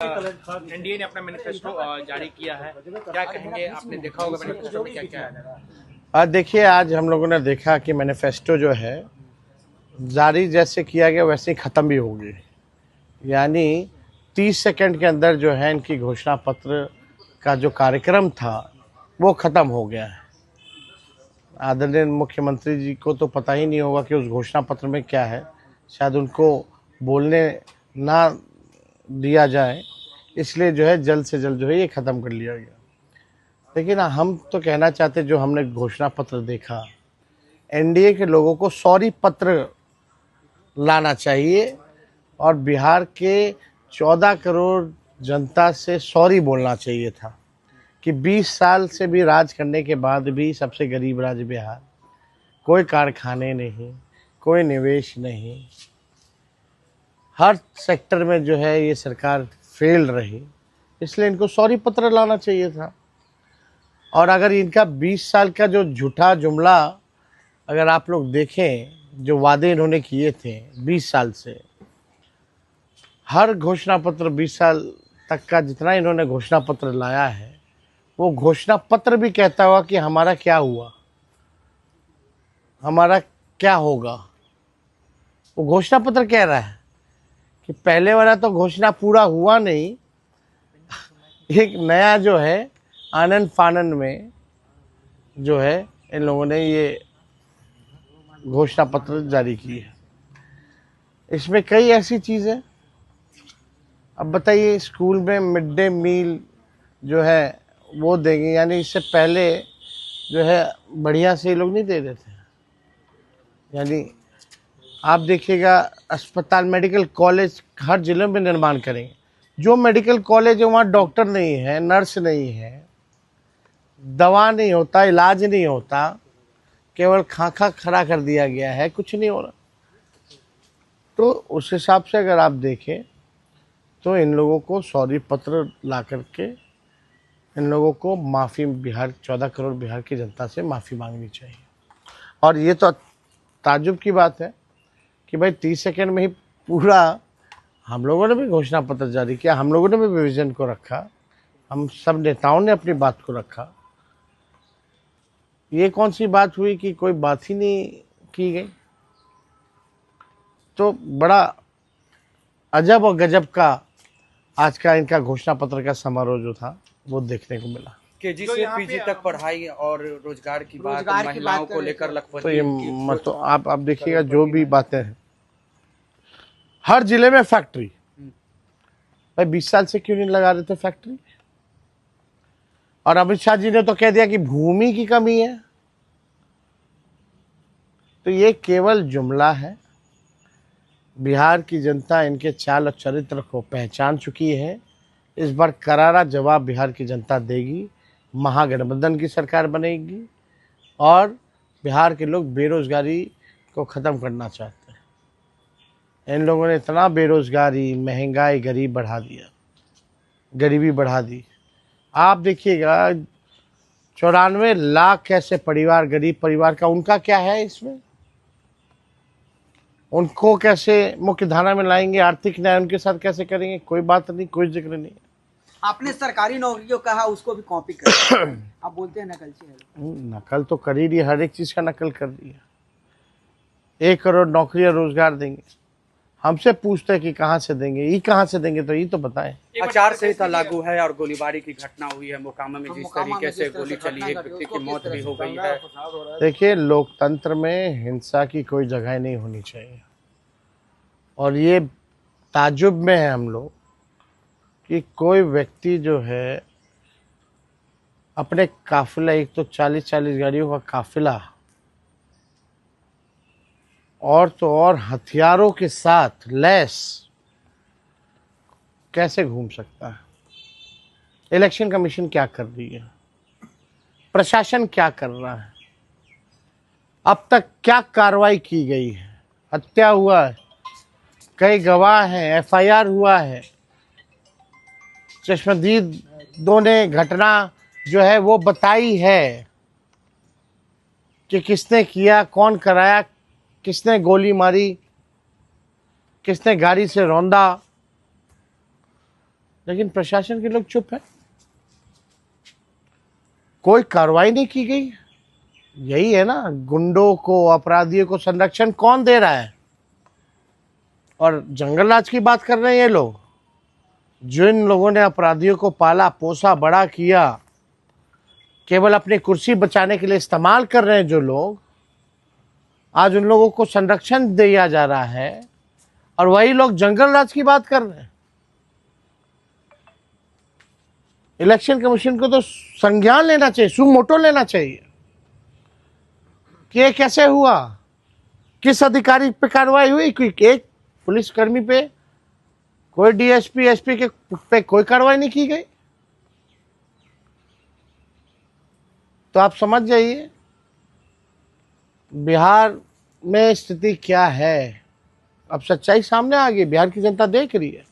NDA ने अपना manifesto जारी किया है, क्या कहेंगे? आपने देखा होगा मैनिफेस्टो में क्या क्या है। आज देखिए, आज हम लोगों ने देखा कि मैनिफेस्टो जो है जारी जैसे किया गया वैसे ही ख़त्म भी होगी। यानी 30 सेकंड के अंदर जो है इनकी घोषणा पत्र का जो कार्यक्रम था वो ख़त्म हो गया है। आदरणीय मुख्यमंत्री जी को तो पता ही नहीं होगा कि उस घोषणा पत्र में क्या है, शायद उनको बोलने ना दिया जाए, इसलिए जो है जल्द से जल्द जो है ये ख़त्म कर लिया गया। लेकिन हम तो कहना चाहते, जो हमने घोषणा पत्र देखा, एनडीए के लोगों को सॉरी पत्र लाना चाहिए और बिहार के 14 करोड़ जनता से सॉरी बोलना चाहिए था कि 20 साल से भी राज करने के बाद भी सबसे गरीब राज्य बिहार, कोई कारखाने नहीं, कोई निवेश नहीं, हर सेक्टर में जो है ये सरकार फेल रही, इसलिए इनको सॉरी पत्र लाना चाहिए था। और अगर इनका 20 साल का जो झूठा जुमला अगर आप लोग देखें, जो वादे इन्होंने किए थे 20 साल से, हर घोषणा पत्र 20 साल तक का जितना इन्होंने घोषणा पत्र लाया है, वो घोषणा पत्र भी कहता हुआ कि हमारा क्या हुआ, हमारा क्या होगा। वो घोषणा पत्र कह रहा है कि पहले वाला तो घोषणा पूरा हुआ नहीं, एक नया जो है आनंद फानन में जो है इन लोगों ने ये घोषणा पत्र जारी की है। इसमें कई ऐसी चीज़ें, अब बताइए, स्कूल में मिड डे मील जो है वो देंगे, यानी इससे पहले जो है बढ़िया से ये लोग नहीं दे रहे थे। यानी आप देखिएगा, अस्पताल मेडिकल कॉलेज हर जिले में निर्माण करेंगे। जो मेडिकल कॉलेज है वहाँ डॉक्टर नहीं है, नर्स नहीं है, दवा नहीं होता, इलाज नहीं होता, केवल खाका खड़ा कर दिया गया है, कुछ नहीं हो रहा। तो उस हिसाब से अगर आप देखें तो इन लोगों को सॉरी पत्र ला करके इन लोगों को माफ़ी, बिहार 14 करोड़ बिहार की जनता से माफ़ी मांगनी चाहिए। और ये तो ताज्जुब की बात है कि भाई 30 सेकंड में ही पूरा, हम लोगों ने भी घोषणा पत्र जारी किया, हम लोगों ने भी विजन को रखा, हम सब नेताओं ने अपनी बात को रखा। ये कौन सी बात हुई कि कोई बात ही नहीं की गई। तो बड़ा अजब और गजब का आज का इनका घोषणा पत्र का समारोह जो था वो देखने को मिला। केजी से पीजी तक पढ़ाई और रोजगार की बात, महिलाओं को लेकर लखपति, तो ये तो आप देखिएगा, जो भी बातें हैं, हर जिले में फैक्ट्री, भाई 20 साल से क्यों नहीं लगा रहे थे फैक्ट्री। और अमित शाह जी ने तो कह दिया कि भूमि की कमी है। तो ये केवल जुमला है। बिहार की जनता इनके चाल और चरित्र को पहचान चुकी है। इस बार करारा जवाब बिहार की जनता देगी। महागठबंधन की सरकार बनेगी और बिहार के लोग बेरोजगारी को ख़त्म करना चाहते हैं। इन लोगों ने इतना बेरोजगारी, महंगाई, गरीबी बढ़ा दी। आप देखिएगा, 94 लाख ऐसे परिवार, गरीब परिवार का, उनका क्या है इसमें? उनको कैसे मुख्य धारा में लाएंगे, आर्थिक न्याय उनके साथ कैसे करेंगे? कोई बात नहीं, कोई जिक्र नहीं। आपने सरकारी नौकरियों कहा, उसको भी कॉपी कर आप बोलते हैं नकलची है। नकल तो कर ही रही है, हर एक चीज का नकल कर रही है। 1 करोड़ नौकरियां रोजगार देंगे, हमसे पूछते हैं कि कहाँ से देंगे, ये कहाँ से देंगे, तो ये तो बताएं। आचार संहिता लागू है और गोलीबारी की घटना हुई है मोकामा में, जिस तरीके से गोली चली, एक व्यक्ति की मौत भी हो गई है। देखिए, लोकतंत्र में हिंसा की कोई जगह नहीं होनी चाहिए। और ये ताज्जुब में है हम लोग कि कोई व्यक्ति जो है अपने काफिला, एक तो 40-40 गाड़ियों का काफिला, और तो और हथियारों के साथ लैस कैसे घूम सकता है। इलेक्शन कमीशन क्या कर रही है, प्रशासन क्या कर रहा है, अब तक क्या कार्रवाई की गई है? हत्या हुआ है, कई गवाह हैं, एफआईआर हुआ है, चश्मदीदों ने घटना जो है वो बताई है कि किसने किया, कौन कराया, किसने गोली मारी, किसने गाड़ी से रौंदा। लेकिन प्रशासन के लोग चुप है, कोई कार्रवाई नहीं की गई। यही है ना, गुंडों को, अपराधियों को संरक्षण कौन दे रहा है? और जंगल राज की बात कर रहे हैं ये लोग, जो इन लोगों ने अपराधियों को पाला पोसा बड़ा किया, केवल अपनी कुर्सी बचाने के लिए इस्तेमाल कर रहे हैं जो लोग, आज उन लोगों को संरक्षण दिया जा रहा है और वही लोग जंगल राज की बात कर रहे हैं। इलेक्शन कमीशन को तो संज्ञान लेना चाहिए, सुमोटो लेना चाहिए कि ये कैसे हुआ, किस अधिकारी पे कार्रवाई हुई, एक पुलिसकर्मी पे, कोई डीएसपी एसपी के पे कोई कार्रवाई नहीं की गई। तो आप समझ जाइए बिहार में स्थिति क्या है। अब सच्चाई सामने आ गई, बिहार की जनता देख रही है।